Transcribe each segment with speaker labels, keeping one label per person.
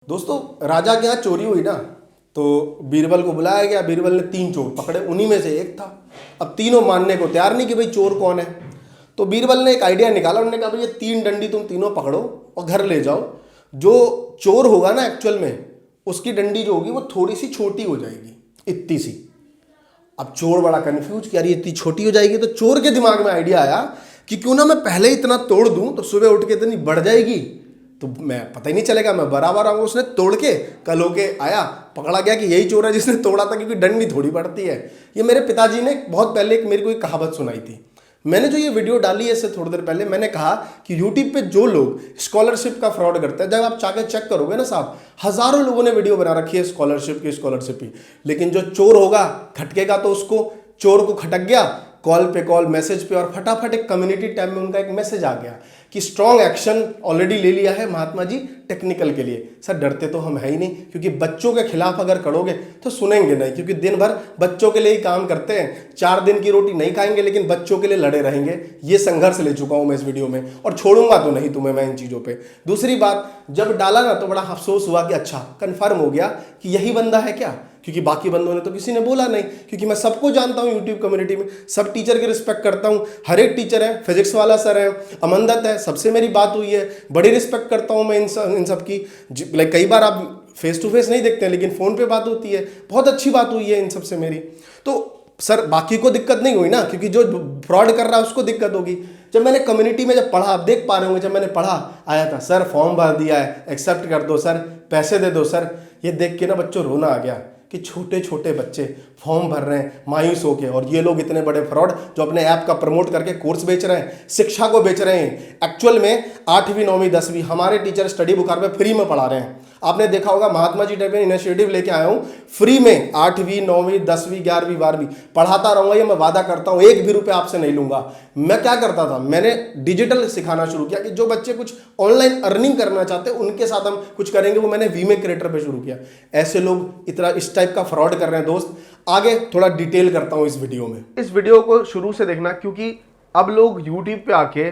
Speaker 1: दोस्तों, राजा के यहाँ चोरी हुई ना, तो बीरबल को बुलाया गया। बीरबल ने 3 चोर पकड़े, उन्हीं में से एक था। अब तीनों मानने को तैयार नहीं कि भाई चोर कौन है। तो बीरबल ने एक आइडिया निकाला। उन्होंने कहा भाई ये 3 डंडी तुम तीनों पकड़ो और घर ले जाओ। जो चोर होगा ना एक्चुअल में, उसकी डंडी जो होगी वो थोड़ी सी छोटी हो जाएगी, इतनी सी। अब चोर बड़ा कंफ्यूज कि यार ये इतनी छोटी हो जाएगी। तो चोर के दिमाग में आइडिया आया कि क्यों ना मैं पहले इतना तोड़ दूं तो सुबह उठ के इतनी बढ़ जाएगी, तो मैं पता ही नहीं चलेगा, मैं बराबर आऊंगा। उसने तोड़ के कल होके आया, पकड़ा गया कि यही चोर है जिसने तोड़ा था, क्योंकि डंडी थोड़ी पड़ती है। ये मेरे पिताजी ने बहुत पहले एक मेरे को एक कहावत सुनाई थी। मैंने जो ये वीडियो डाली है इससे थोड़ी देर पहले, मैंने कहा कि यूट्यूब पे जो लोग स्कॉलरशिप का फ्रॉड करते हैं, जब आप जाके चेक करोगे ना साहब, हजारों लोगों ने वीडियो बना रखी है स्कॉलरशिप की। लेकिन जो चोर होगा, खटकेगा तो उसको, चोर को खटक गया, कॉल पे कॉल, मैसेज पे, और फटाफट एक कम्युनिटी टैब में उनका एक मैसेज आ गया कि स्ट्रॉन्ग एक्शन ऑलरेडी ले लिया है महात्मा जी टेक्निकल के लिए। सर डरते तो हम है ही नहीं, क्योंकि बच्चों के खिलाफ अगर करोगे तो सुनेंगे नहीं, क्योंकि दिन भर बच्चों के लिए ही काम करते हैं। 4 दिन की रोटी नहीं खाएंगे लेकिन बच्चों के लिए लड़े रहेंगे। ये संघर्ष ले चुका हूं मैं इस वीडियो में, और छोड़ूंगा तो नहीं तुम्हें मैं इन चीजों पे। दूसरी बात, जब डाला ना तो बड़ा अफसोस हुआ कि अच्छा कंफर्म हो गया कि यही बंदा है क्या, क्योंकि बाकी बंदों ने तो किसी ने बोला नहीं। क्योंकि मैं सबको जानता हूं यूट्यूब कम्युनिटी में, सब टीचर की रिस्पेक्ट करता हूं। हर एक टीचर है, फिजिक्स वाला सर है, अमन दत्त है, सबसे मेरी बात हुई है, बड़ी रिस्पेक्ट करता हूं मैं इन सब की। लाइक कई बार आप फेस टू फेस नहीं देखते हैं लेकिन फोन पे बात होती है, बहुत अच्छी बात हुई है इन सबसे मेरी। तो सर बाकी को दिक्कत नहीं हुई ना, क्योंकि जो फ्रॉड कर रहा है उसको दिक्कत होगी। जब मैंने कम्युनिटी में जब पढ़ा, आप देख पा रहे होंगे, जब मैंने पढ़ा आया था सर फॉर्म भर दिया है, एक्सेप्ट कर दो सर, पैसे दे दो सर, ये देख के ना बच्चों रोना आ गया कि छोटे छोटे बच्चे फॉर्म भर रहे हैं मायूस होके, और ये लोग इतने बड़े फ्रॉड जो अपने ऐप का प्रमोट करके कोर्स बेच रहे हैं, शिक्षा को बेच रहे हैं। एक्चुअल में 8वीं 9वीं 10वीं हमारे टीचर स्टडी बुखार में फ्री में पढ़ा रहे हैं। आपने देखा होगा महात्मा जी टाइप में इनिशिएटिव लेके आया हूं, फ्री में 8वीं 9वीं 10वीं 11वीं 12वीं पढ़ाता रहूंगा। ये मैं वादा करता हूं, 1 भी रुपये आपसे नहीं लूंगा। मैं क्या करता था, मैंने डिजिटल सिखाना शुरू किया कि जो बच्चे कुछ ऑनलाइन अर्निंग करना चाहते हैं उनके साथ हम कुछ करेंगे। वो मैंने वीमे क्रिएटर पे शुरू किया। ऐसे लोग इतना इस टाइप का फ्रॉड कर रहे हैं दोस्त। आगे थोड़ा डिटेल करता हूं इस वीडियो में। इस वीडियो को शुरू से देखना, क्योंकि अब लोग यूट्यूब पे आके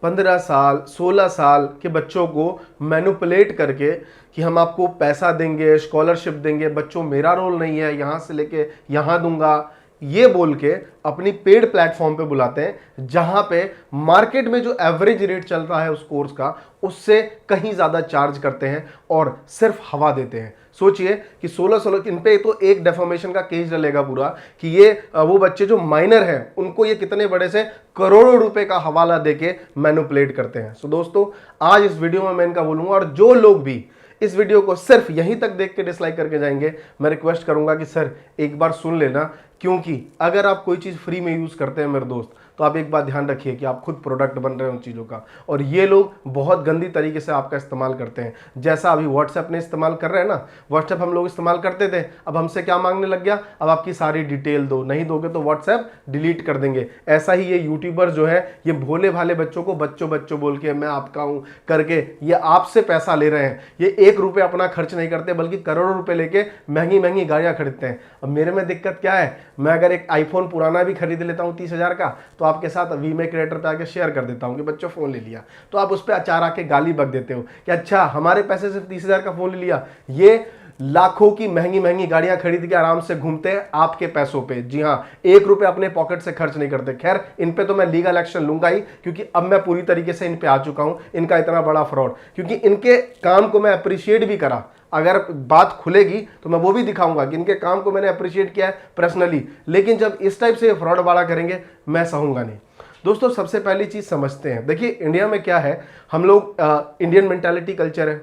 Speaker 1: 15 साल 16 साल के बच्चों को मैनिपुलेट करके कि हम आपको पैसा देंगे, स्कॉलरशिप देंगे, बच्चों मेरा रोल नहीं है, यहाँ से लेके यहाँ दूंगा, ये बोल के अपनी पेड प्लेटफॉर्म पे बुलाते हैं, जहां पे मार्केट में जो एवरेज रेट चल रहा है उस कोर्स का, उससे कहीं ज्यादा चार्ज करते हैं और सिर्फ हवा देते हैं। सोचिए कि 16 इन पे तो एक डेफॉर्मेशन का केस डलेगा पूरा, कि ये वो बच्चे जो माइनर हैं उनको ये कितने बड़े से करोड़ों रुपए का हवाला देके मैनिपुलेट करते हैं। सो दोस्तों, आज इस वीडियो में मैं इनका बोलूंगा, और जो लोग भी इस वीडियो को सिर्फ यहीं तक देख के डिसलाइक करके जाएंगे, मैं रिक्वेस्ट करूंगा कि सर एक बार सुन लेना, क्योंकि अगर आप कोई चीज़ फ्री में यूज़ करते हैं मेरे दोस्त, तो आप एक बात ध्यान रखिए कि आप खुद प्रोडक्ट बन रहे हैं उन चीज़ों का, और ये लोग बहुत गंदी तरीके से आपका इस्तेमाल करते हैं। जैसा अभी व्हाट्सएप ने इस्तेमाल कर रहे हैं ना, व्हाट्सएप हम लोग इस्तेमाल करते थे, अब हमसे क्या मांगने लग गया, अब आपकी सारी डिटेल दो, नहीं दोगे तो व्हाट्सएप डिलीट कर देंगे। ऐसा ही ये यूट्यूबर जो है, ये भोले भाले बच्चों को बच्चों बच्चों बोल के मैं आपका हूँ करके ये आपसे पैसा ले रहे हैं। ये 1 रुपये अपना खर्च नहीं करते, बल्कि करोड़ों रुपए लेके महंगी महंगी गाड़ियाँ खरीदते हैं। अब मेरे में दिक्कत क्या है, मैं अगर एक आईफोन पुराना भी खरीद लेता हूँ 30,000 का, तो आपके साथ वीमे क्रिएटर पे आके शेयर कर देता हूँ कि बच्चों फोन ले लिया, तो आप उस पर अचार आके गाली बक देते हो कि अच्छा हमारे पैसे से 30,000 का फोन ले लिया। ये लाखों की महंगी महंगी गाड़ियां खरीद के आराम से घूमते हैं आपके पैसों पे। जी हाँ, 1 रुपये अपने पॉकेट से खर्च नहीं करते। खैर, इन पे तो मैं लीगल एक्शन लूंगा ही, क्योंकि अब मैं पूरी तरीके से इन पे आ चुका हूं, इनका इतना बड़ा फ्रॉड। क्योंकि इनके काम को मैं अप्रिशिएट भी करा, अगर बात खुलेगी तो मैं वो भी दिखाऊंगा कि इनके काम को मैंने अप्रिशिएट किया है पर्सनली, लेकिन जब इस टाइप से फ्रॉड वाला करेंगे मैं सहूंगा नहीं। दोस्तों, सबसे पहली चीज समझते हैं। देखिए इंडिया में क्या है, हम लोग इंडियन मेंटालिटी कल्चर है,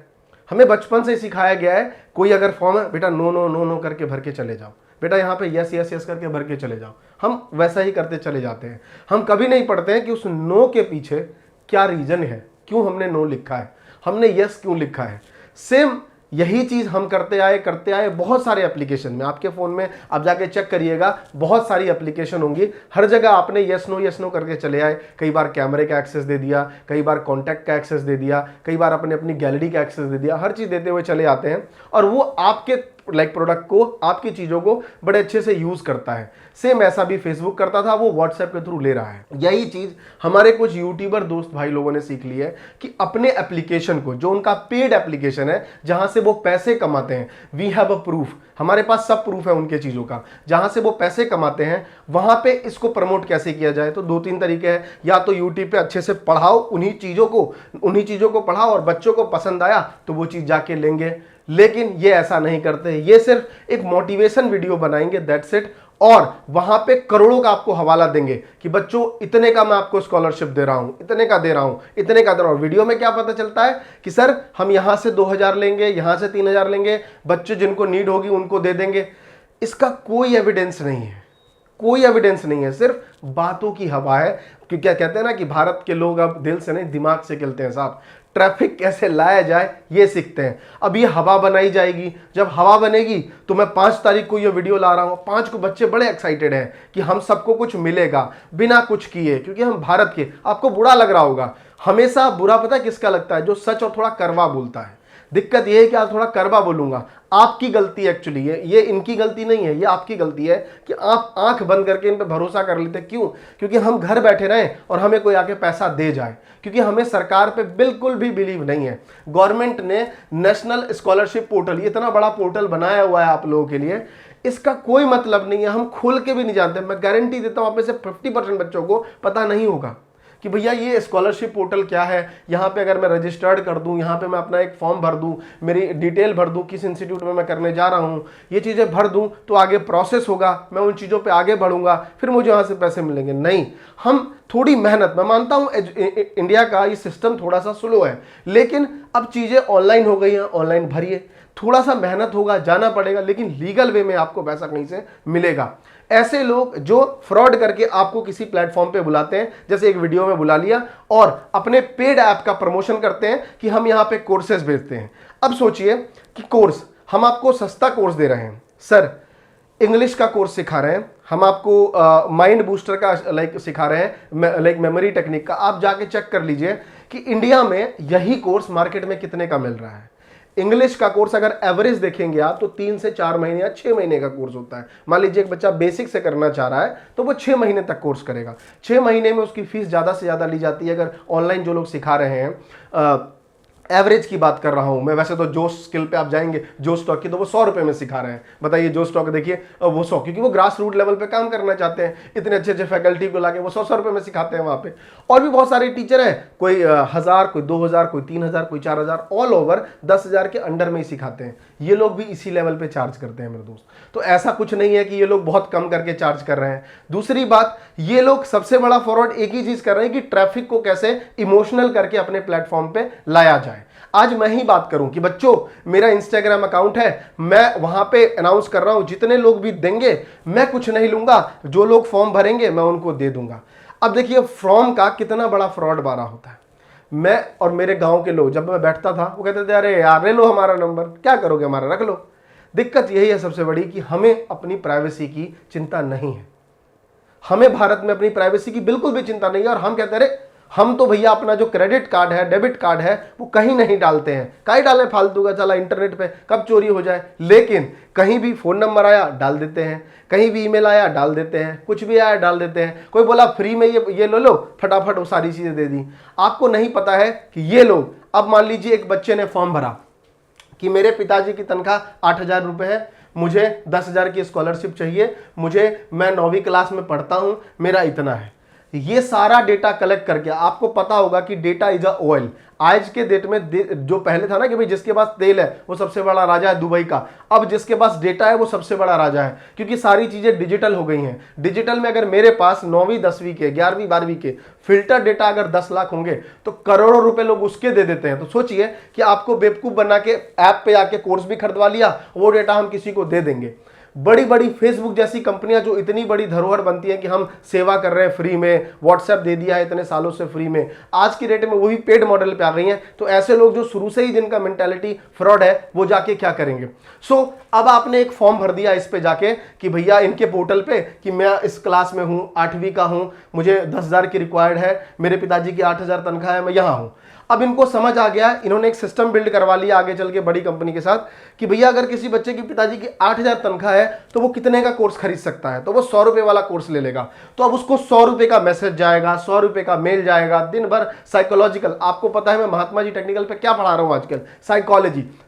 Speaker 1: हमें बचपन से सिखाया गया है, कोई अगर फॉर्म है बेटा नो नो नो नो करके भर के चले जाओ, बेटा यहाँ पे यस यस यस करके भर के चले जाओ। हम वैसा ही करते चले जाते हैं। हम कभी नहीं पढ़ते हैं कि उस नो के पीछे क्या रीजन है, क्यों हमने नो लिखा है, हमने यस क्यों लिखा है। सेम यही चीज हम करते आए बहुत सारे एप्लीकेशन में। आपके फोन में आप जाके चेक करिएगा, बहुत सारी एप्लीकेशन होंगी, हर जगह आपने यस नो करके चले आए। कई बार कैमरे का एक्सेस दे दिया, कई बार कॉन्टैक्ट का एक्सेस दे दिया, कई बार अपने अपनी गैलरी का एक्सेस दे दिया, हर चीज देते हुए चले आते हैं, और वो आपके लाइक प्रोडक्ट को, आपकी चीज़ों को बड़े अच्छे से यूज़ करता है। सेम ऐसा भी फेसबुक करता था, वो व्हाट्सएप के थ्रू ले रहा है। यही चीज़ हमारे कुछ यूट्यूबर दोस्त भाई लोगों ने सीख ली है कि अपने एप्लीकेशन को, जो उनका पेड एप्लीकेशन है जहां से वो पैसे कमाते हैं, वी हैव अ प्रूफ, हमारे पास सब प्रूफ है उनके चीज़ों का, जहां से वो पैसे कमाते हैं वहां पे इसको प्रमोट कैसे किया जाए। तो 2-3 तरीके हैं, या तो यूट्यूब पे अच्छे से पढ़ाओ उन्हीं चीज़ों को पढ़ाओ और बच्चों को पसंद आया तो वो चीज़ जाके लेंगे, लेकिन ये ऐसा नहीं करते। ये सिर्फ एक मोटिवेशन वीडियो बनाएंगे, दैट्स इट, और वहां पे करोड़ों का आपको हवाला देंगे कि बच्चों इतने का मैं आपको स्कॉलरशिप दे रहा हूं, इतने का दे रहा हूं, इतने का दे रहा हूं। वीडियो में क्या पता चलता है कि सर हम यहां से 2000 लेंगे, यहां से 3000 लेंगे, बच्चे जिनको नीड होगी उनको दे देंगे। इसका कोई एविडेंस नहीं है, कोई एविडेंस नहीं है, सिर्फ बातों की हवा है। क्योंकि क्या कहते हैं ना कि भारत के लोग अब दिल से नहीं दिमाग से खेलते हैं साहब। ट्रैफिक कैसे लाया जाए ये सीखते हैं। अब ये हवा बनाई जाएगी, जब हवा बनेगी तो मैं 5 तारीख को ये वीडियो ला रहा हूं, 5 को बच्चे बड़े एक्साइटेड हैं कि हम सबको कुछ मिलेगा बिना कुछ किए, क्योंकि हम भारत के। आपको बुरा लग रहा होगा, हमेशा बुरा पता है किसका लगता है, जो सच और थोड़ा कड़वा बोलता है। दिक्कत यह है कि आज थोड़ा कड़वा बोलूंगा, आपकी गलती एक्चुअली है, ये इनकी गलती नहीं है, ये आपकी गलती है कि आप आंख बंद करके इन पे भरोसा कर लेते। क्यों? क्योंकि हम घर बैठे रहें और हमें कोई आके पैसा दे जाए, क्योंकि हमें सरकार पे बिल्कुल भी बिलीव नहीं है। गवर्नमेंट ने नेशनल स्कॉलरशिप पोर्टल, इतना बड़ा पोर्टल बनाया हुआ है आप लोगों के लिए, इसका कोई मतलब नहीं है, हम खोल के भी नहीं जानते। मैं गारंटी देता हूं आप में से 50% बच्चों को पता नहीं होगा कि भैया ये स्कॉलरशिप पोर्टल क्या है। यहाँ पे अगर मैं रजिस्टर्ड कर दूँ, यहाँ पे मैं अपना एक फॉर्म भर दूँ, मेरी डिटेल भर दूँ, किस इंस्टीट्यूट में मैं करने जा रहा हूँ, ये चीज़ें भर दूँ तो आगे प्रोसेस होगा, मैं उन चीज़ों पे आगे बढ़ूंगा, फिर मुझे वहाँ से पैसे मिलेंगे। नहीं, हम थोड़ी मेहनत, मैं मानता हूँ इंडिया का ये सिस्टम थोड़ा सा स्लो है, लेकिन अब चीज़ें ऑनलाइन हो गई हैं, ऑनलाइन भरिए, थोड़ा सा मेहनत होगा, जाना पड़ेगा, लेकिन लीगल वे में आपको पैसा कहीं से मिलेगा। ऐसे लोग जो फ्रॉड करके आपको किसी प्लेटफॉर्म पे बुलाते हैं, जैसे एक वीडियो में बुला लिया और अपने पेड ऐप का प्रमोशन करते हैं कि हम यहाँ पे कोर्सेज भेजते हैं। अब सोचिए कि कोर्स, हम आपको सस्ता कोर्स दे रहे हैं, सर इंग्लिश का कोर्स सिखा रहे हैं, हम आपको माइंड बूस्टर का लाइक सिखा रहे हैं, लाइक मेमोरी टेक्निक का। आप जाके चेक कर लीजिए कि इंडिया में यही कोर्स मार्केट में कितने का मिल रहा है। इंग्लिश का कोर्स अगर एवरेज देखेंगे आप तो 3 से 4 महीने या 6 महीने का कोर्स होता है। मान लीजिए एक बच्चा बेसिक से करना चाह रहा है तो वो 6 महीने तक कोर्स करेगा। 6 महीने में उसकी फीस ज़्यादा से ज़्यादा ली जाती है। अगर ऑनलाइन जो लोग सिखा रहे हैं, एवरेज की बात कर रहा हूं मैं, वैसे तो जोश स्किल पे आप जाएंगे, जोश स्टॉक की, तो वो 100 रुपए में सिखा रहे हैं। बताइए जोश स्टॉक देखिए, वो 100, क्योंकि वो ग्रास रूट लेवल पे काम करना चाहते हैं, इतने अच्छे अच्छे फैकल्टी को लाके वो 100 रुपए में सिखाते हैं वहां पे। और भी बहुत सारे टीचर हैं, कोई 1000, कोई 2000, कोई 3000, कोई 4000, ऑल ओवर 10,000 के अंडर में ही सिखाते हैं। ये लोग भी इसी लेवल पे चार्ज करते हैं मेरे दोस्त। तो ऐसा कुछ नहीं है कि ये लोग बहुत कम करके चार्ज कर रहे हैं। दूसरी बात, ये लोग सबसे बड़ा फ्रॉड एक ही चीज कर रहे हैं कि ट्रैफिक को कैसे इमोशनल करके अपने प्लेटफॉर्म पे लाया जाए। आज मैं ही बात करूं कि बच्चों मेरा इंस्टाग्राम अकाउंट है, मैं वहां पे अनाउंस कर रहा हूं, जितने लोग भी देंगे मैं कुछ नहीं लूंगा, जो लोग फॉर्म भरेंगे मैं उनको दे दूंगा। अब देखिए फॉर्म का कितना बड़ा फ्रॉड बारा होता है। मैं और मेरे गांव के लोग, जब मैं बैठता था, वो कहते थे अरे यार ले लो हमारा नंबर, क्या करोगे हमारा, रख लो। दिक्कत यही है सबसे बड़ी कि हमें अपनी प्राइवेसी की चिंता नहीं है। हमें भारत में अपनी प्राइवेसी की बिल्कुल भी चिंता नहीं है। और हम कहते हैं अरे हम तो भैया अपना जो क्रेडिट कार्ड है, डेबिट कार्ड है, वो कहीं नहीं डालते हैं, कहीं डालें फालतू का, चला इंटरनेट पे कब चोरी हो जाए। लेकिन कहीं भी फोन नंबर आया डाल देते हैं, कहीं भी ईमेल आया डाल देते हैं, कुछ भी आया डाल देते हैं। कोई बोला फ्री में ये ले लो, फटाफट वो सारी चीजें दे दी। आपको नहीं पता है कि ये लोग, अब मान लीजिए एक बच्चे ने फॉर्म भरा कि मेरे पिताजी की तनख्वाह 8,000 रुपये है, मुझे 10,000 की स्कॉलरशिप चाहिए, मैं 9वीं क्लास में पढ़ता हूं, मेरा इतना है। ये सारा डेटा कलेक्ट करके, आपको पता होगा कि डेटा इज अ ऑयल। आज के डेट में जो पहले था ना कि भाई जिसके पास तेल है वो सबसे बड़ा राजा है दुबई का, अब जिसके पास डेटा है वो सबसे बड़ा राजा है, क्योंकि सारी चीजें डिजिटल हो गई हैं। डिजिटल में अगर मेरे पास 9वीं 10वीं के 11वीं 12वीं के फिल्टर डेटा अगर 10 लाख होंगे तो करोड़ों रुपए लोग उसके दे देते हैं। तो सोचिए कि आपको बेवकूफ बना के ऐप पे आके कोर्स भी खरीदवा लिया, वो डेटा हम किसी को दे देंगे। बड़ी बड़ी फेसबुक जैसी कंपनियां जो इतनी बड़ी धरोहर बनती हैं कि हम सेवा कर रहे हैं फ्री में, व्हाट्सएप दे दिया है इतने सालों से फ्री में, आज की डेट में वो भी पेड मॉडल पे आ गई हैं। तो ऐसे लोग जो शुरू से ही जिनका मेंटालिटी फ्रॉड है, वो जाके क्या करेंगे। अब आपने एक फॉर्म भर दिया इस पे जाके कि भैया इनके पोर्टल पे कि मैं इस क्लास में हूं, 8वीं का हूं, मुझे 10,000 की रिक्वायर्ड है, मेरे पिताजी की 8,000 तनख्वाह है, मैं यहां हूं। अब इनको समझ आ गया, इन्होंने एक सिस्टम बिल्ड करवा लिया आगे चल के बड़ी कंपनी के साथ कि भैया अगर किसी बच्चे की पिताजी की 8,000 तनख्वाह है तो वो कितने का कोर्स खरीद सकता है, तो वो 100 रुपए वाला कोर्स ले लेगा। तो अब उसको 100 रुपए का मैसेज जाएगा, 100 रुपए का मेल जाएगा, दिन भर साइकोलॉजिकल, आपको पता है मैं महात्मा जी टेक्निकल पे क्या पढ़ा रहा हूं आजकल,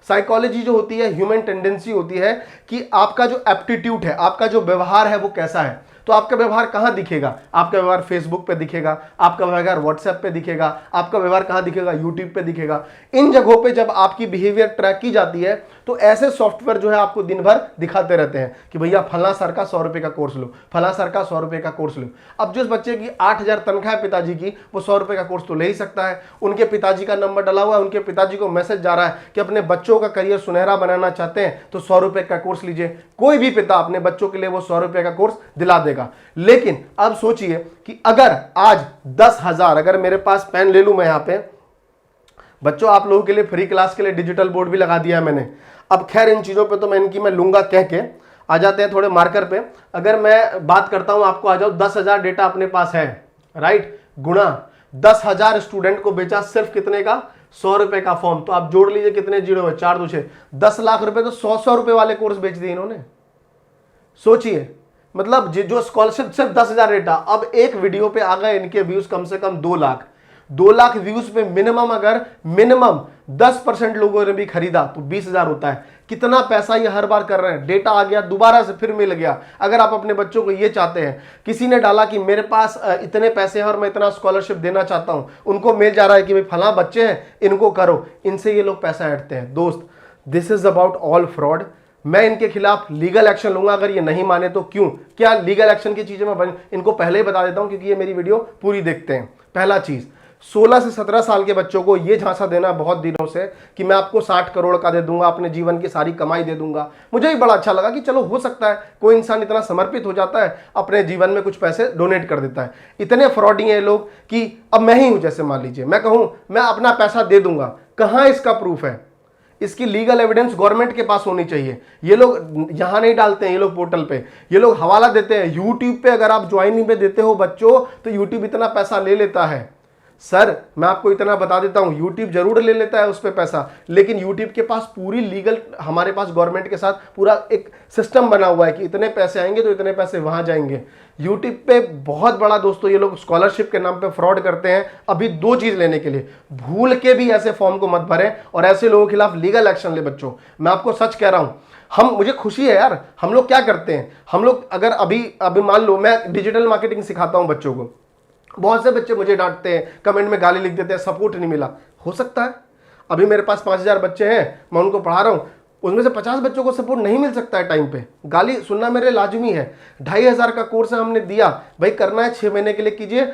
Speaker 1: साइकोलॉजी जो होती है, ह्यूमन टेंडेंसी होती है कि आपका जो एप्टीट्यूड है, आपका जो व्यवहार है वो कैसा है। तो आपका व्यवहार कहां दिखेगा? आपका व्यवहार फेसबुक पे दिखेगा, आपका व्यवहार व्हाट्सएप पे दिखेगा, आपका व्यवहार कहां दिखेगा? यूट्यूब पे दिखेगा। इन जगहों पे जब आपकी बिहेवियर ट्रैक की जाती है तो ऐसे सॉफ्टवेयर जो है आपको दिन भर दिखाते रहते हैं कि भैया फला सर का 100 रुपए का कोर्स लो, फला सर का 100 रुपए का कोर्स लो। अब जिस बच्चे की 8,000 तनख्वाह है पिताजी की, वो 100 रुपए का कोर्स तो ले ही सकता है। उनके पिताजी का नंबर डला हुआ है, उनके पिताजी को मैसेज जा रहा है कि अपने बच्चों का करियर सुनहरा बनाना चाहते हैं तो 100 रुपए का कोर्स लीजिए। कोई भी पिता अपने बच्चों के लिए वो 100 रुपए का कोर्स दिला देगा। लेकिन अब सोचिए कि अगर आज 10,000, अगर मेरे पास पेन ले लूं मैं, यहां पे बच्चों आप लोगों के लिए फ्री क्लास के लिए डिजिटल बोर्ड भी लगा दिया है मैंने। अब खैर इन चीजों पे तो मैं लूंगा कह के, आ जाते हैं थोड़े मार्कर पे। अगर मैं बात करता हूं, आपको आ जाओ 10,000 डेटा अपने पास है, राइट, गुणा 10,000 स्टूडेंट को बेचा सिर्फ कितने का? 100 रुपए का फॉर्म। तो आप जोड़ लीजिए कितने जीरो है, 4 2 6, 10 लाख रुपए तो 100 रुपए वाले कोर्स बेच दिए इन्होंने। सोचिए, मतलब जो स्कॉलरशिप सिर्फ 10,000 डेटा, अब एक वीडियो पे आ गए इनके व्यूज कम से कम 2 लाख। 2 लाख व्यूज पे मिनिमम 10% लोगों ने भी खरीदा तो 20,000 होता है। कितना पैसा ये हर बार कर रहे हैं। डेटा आ गया, दोबारा से फिर मिल गया। अगर आप अपने बच्चों को ये चाहते हैं, किसी ने डाला कि मेरे पास इतने पैसे हैं और मैं इतना स्कॉलरशिप देना चाहता हूं, उनको मेल जा रहा है कि भाई फला बच्चे हैं, इनको करो, इनसे ये लोग पैसा ऐंठते हैं। दोस्त, this is about all fraud. मैं इनके खिलाफ लीगल एक्शन लूंगा अगर ये नहीं माने तो। क्यों, क्या लीगल एक्शन की चीजें मैं इनको पहले ही बता देता हूं क्योंकि ये मेरी वीडियो पूरी देखते हैं। पहला चीज, 16 से 17 साल के बच्चों को ये झांसा देना बहुत दिनों से कि मैं आपको 60 करोड़ का दे दूंगा, अपने जीवन की सारी कमाई दे दूंगा। मुझे भी बड़ा अच्छा लगा कि चलो हो सकता है कोई इंसान इतना समर्पित हो जाता है, अपने जीवन में कुछ पैसे डोनेट कर देता है। इतने फ्रॉडी हैं लोग कि अब मैं ही हूं, जैसे मान लीजिए मैं कहूं मैं अपना पैसा दे दूंगा, कहां इसका प्रूफ है? इसकी लीगल एविडेंस गवर्नमेंट के पास होनी चाहिए। ये लोग यहां नहीं डालते हैं, ये लोग पोर्टल पे, ये लोग हवाला देते हैं। यूट्यूब पे अगर आप ज्वाइनिंग पे देते हो बच्चों तो यूट्यूब इतना पैसा ले लेता है। सर मैं आपको इतना बता देता हूं, यूट्यूब जरूर ले लेता है उस पर पैसा, लेकिन यूट्यूब के पास पूरी लीगल, हमारे पास गवर्नमेंट के साथ पूरा एक सिस्टम बना हुआ है कि इतने पैसे आएंगे तो इतने पैसे वहां जाएंगे। यूट्यूब पे बहुत बड़ा दोस्तों ये लोग स्कॉलरशिप के नाम पे फ्रॉड करते हैं। अभी 2 चीज लेने के लिए भूल के भी ऐसे फॉर्म को मत भरें और ऐसे लोगों के खिलाफ लीगल एक्शन ले। बच्चों मैं आपको सच कह रहा हूं, मुझे खुशी है यार, हम लोग क्या करते हैं, हम लोग अगर अभी मान लो मैं डिजिटल मार्केटिंग सिखाता हूं बच्चों को, बहुत से बच्चे मुझे डांटते हैं, कमेंट में गाली लिख देते हैं, सपोर्ट नहीं मिला। हो सकता है अभी मेरे पास 5,000 बच्चे हैं, मैं उनको पढ़ा रहा हूं, उसमें से 50 बच्चों को सपोर्ट नहीं मिल सकता है टाइम पे। गाली सुनना मेरे लाजमी है। 2,500 का कोर्स है, हमने दिया, भाई करना है 6 महीने के लिए कीजिए,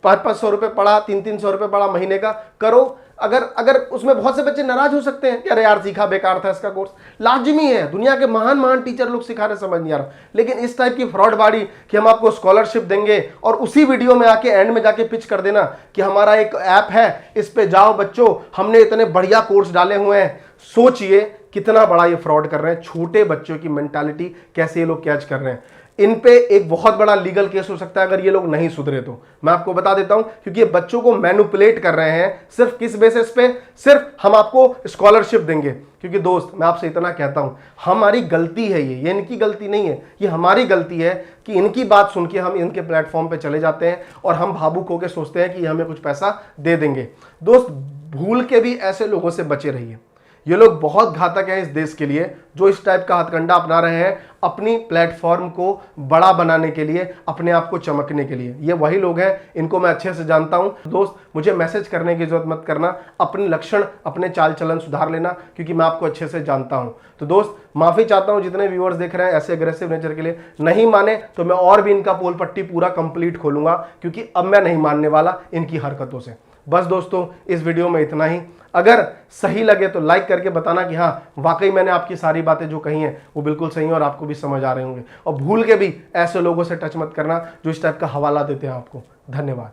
Speaker 1: 500-500 रुपए पड़ा, 300-300 रुपए पड़ा महीने का, करो। अगर उसमें बहुत से बच्चे नाराज हो सकते हैं कि अरे यार सीखा बेकार था इसका कोर्स। लाजमी है, दुनिया के महान टीचर लोग सिखा रहे, समझ नहीं आ रहा। लेकिन इस टाइप की फ्रॉड बाड़ी कि हम आपको स्कॉलरशिप देंगे और उसी वीडियो में आके एंड में जाके पिच कर देना कि हमारा एक ऐप है, इस पे जाओ बच्चों, हमने इतने बढ़िया कोर्स डाले हुए हैं। सोचिए कितना बड़ा ये फ्रॉड कर रहे हैं। छोटे बच्चों की मेंटालिटी कैसे ये लोग कैच कर रहे हैं। इन पे एक बहुत बड़ा लीगल केस हो सकता है अगर ये लोग नहीं सुधरे तो। मैं आपको बता देता हूं, क्योंकि ये बच्चों को मैनिपुलेट कर रहे हैं। सिर्फ किस बेसिस पे? सिर्फ हम आपको स्कॉलरशिप देंगे। क्योंकि दोस्त मैं आपसे इतना कहता हूं, हमारी गलती है ये इनकी गलती नहीं है, ये हमारी गलती है कि इनकी बात सुन के हम इनके प्लेटफॉर्म पे चले जाते हैं और हम भावुक होकर सोचते हैं कि हमें कुछ पैसा दे देंगे। दोस्त भूल के भी ऐसे लोगों से बचे रहिए। ये लोग बहुत घातक हैं इस देश के लिए, जो इस टाइप का हथकंडा अपना रहे हैं अपनी प्लेटफॉर्म को बड़ा बनाने के लिए, अपने आप को चमकने के लिए। ये वही लोग हैं, इनको मैं अच्छे से जानता हूं। दोस्त मुझे मैसेज करने की जरूरत मत करना, अपने लक्षण अपने चाल चलन सुधार लेना, क्योंकि मैं आपको अच्छे से जानता हूं। तो दोस्त माफी चाहता हूं जितने व्यूअर्स देख रहे हैं ऐसे अग्रेसिव नेचर के लिए। नहीं माने तो मैं और भी इनका पोल पट्टी पूरा कंप्लीट खोलूंगा, क्योंकि अब मैं नहीं मानने वाला इनकी हरकतों से। बस दोस्तों इस वीडियो में इतना ही। अगर सही लगे तो लाइक करके बताना कि हाँ वाकई मैंने आपकी सारी बातें जो कही हैं वो बिल्कुल सही हैं और आपको भी समझ आ रहे होंगे। और भूल के भी ऐसे लोगों से टच मत करना जो इस टाइप का हवाला देते हैं आपको। धन्यवाद।